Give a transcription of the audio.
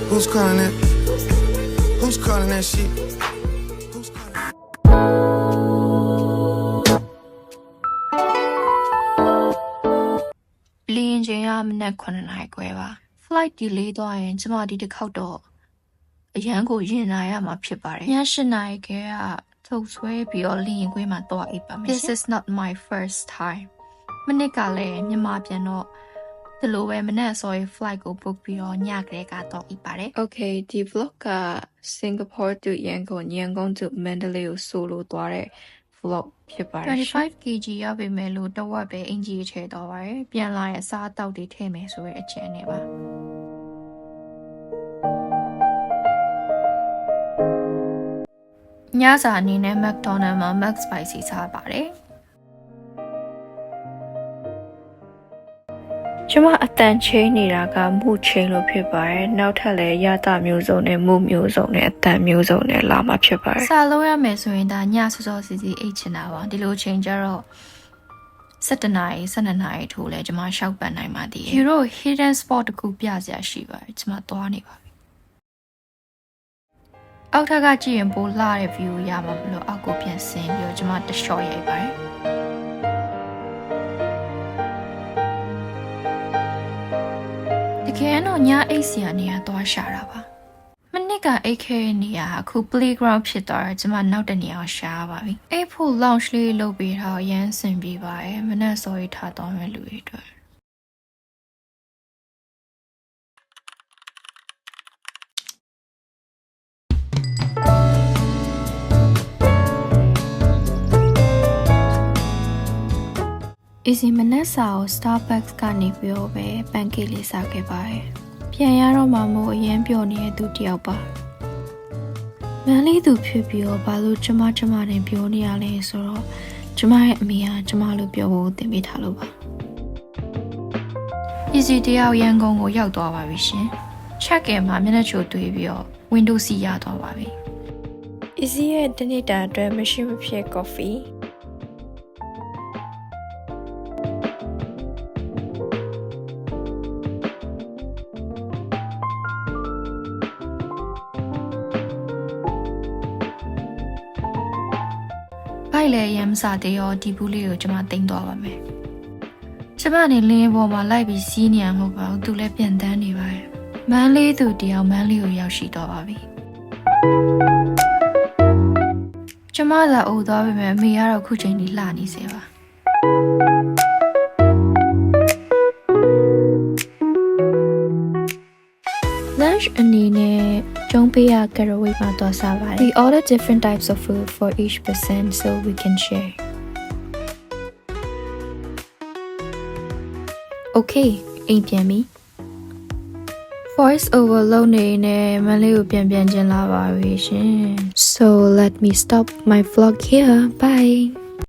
Who's calling that? Who's calling that shit? Who's calling? လင်းချင်းရမနဲ့9နိုင်ခွဲပါ flight delay သွားရင်ကျမဒီတစ်ခေါက်တော့အရန်ကိုရင်နာရမှာဖြစ်ပါတယ်ည8နိုင်ခဲကထုတ်ဆွဲပြီးတော့လင်းခွဲမှာသွားအိပ်ပါမယ် This is not my first time မနစ်ကလည်းမြန်မာပြန်တော့ဒီလိုပဲမနက်စော် flight ကို book ပြီးတော့ညကလေးကတော့အိပ်ပါတယ် Okay ဒီ vlog က Singapore to Yangon to Mandalay ကို solo သွားတဲ့ vlog ဖြစ်ပါတယ် 25 kg ရပေမဲ့လို့တဝက်ပဲအင်ဂျီထည့်တော့ပါတယ်ပြန်လာရင်အစားအသောက်တွေထည့်မယ်ဆိုတဲ့အချက်နဲ့ပါညစာအနေနဲ့ McDonald မှာ Mac Spicy စားပါတယ်ကျမအတန်ချင်းနေတာကမှုချင်းလို့ဖြစ်ပါတယ်နောက်ထပ်လည်းရတာမျိုးစုံနဲ့မှုမျိုးစုံနဲ့အတန်မျိုးစုံနဲ့လာမှာဖြစ်ပါတယ်စာလုံးရမယ်ဆိုရင်ဒါညစောစောစီစီအိတ်ချင်တာပါဒီလိုချိန်ကျတော့7နာရီ12နာရီထိုးလဲကျမရှောက်ပန်နိုင်ပါသေးတယ် Hero hidden spot တခုပြစရာရှိပါတယ်ကျမသွားနေပါပြီအောက်ထပ်ကကြည့်ရင်ပိုလှတဲ့ view ရမှာမလို့အောက်ကိုပြန်ဆင်းပြီးတော့ကျမတရှော့ရိုက်ပါတယ်တကယ်တော့ညအိတ်စီရနေရသွားရှာတာပါမနစ်ကအိတ်ခဲနေရအခု playground ဖြစ်သွားတော့ကျမနောက်တနေရာရှာပါပြီအိတ်ဖို့ lounge လေးလုပ်ပေးထားရမ်းစင်ပြီးပါတယ်မနက်စောရီထားသွားမဲ့လူတွေအတွက်Easy မနက်စာကို Starbucks ကနေပြီးတော့ပဲ pancake လေးစားခဲ့ပါတယ်။ပြန်ရတော့မှမို့အရင်ပြောနေတဲ့သူတယောက်ပါ။မန်းလေးသူဖြစ်ပြီးတော့ဘာလို့ကျမနဲ့ပြောနေရလဲဆိုတော့ကျမရဲ့အမေကကျမလို့ပြောဖို့တင်ပေးထားလို့ပါ။ Easy တယောက်ရန်ကုန်ကိုရောက်သွားပါပြီရှင်။ check in မှာမျက်နှာချိုတွေ့ပြီးတော့ window seat ရသွားပါပြီ။ Easy ရဲ့တနေ့တာအတွက်မရှိမဖြစ် coffeeဖိုက်လေရမ်းစားတဲ့ရောဒီဘူးလေးကိုကျမတင်သွားပါမယ်။ကျမနေလင်းပေါ်မှာလိုက်ပြီးစီးနေရမဟုတ်ပါဘူး။သူလည်းပြန်တန်းနေပါတယ်။မန်းလေးသူတယောက်မန်းလေးကိုရောက်ရှိတော့ပါပြီ။ကျမသာအိုသွားပြီမဲ့အမေကတော့ခုချိန်ကြီးလှနေစေပါ။ Lunch အနေနဲ့ကျုံးပေးရ Caraway မှာသွားစားပါတယ် We order different types of food for each person so we can share Okay အိမ်ပြန်ပြီ Voice over လုပ်နေနဲ့မလေးကိုပြန်ချင်လာပါပြီရှင် So let me stop my vlog here bye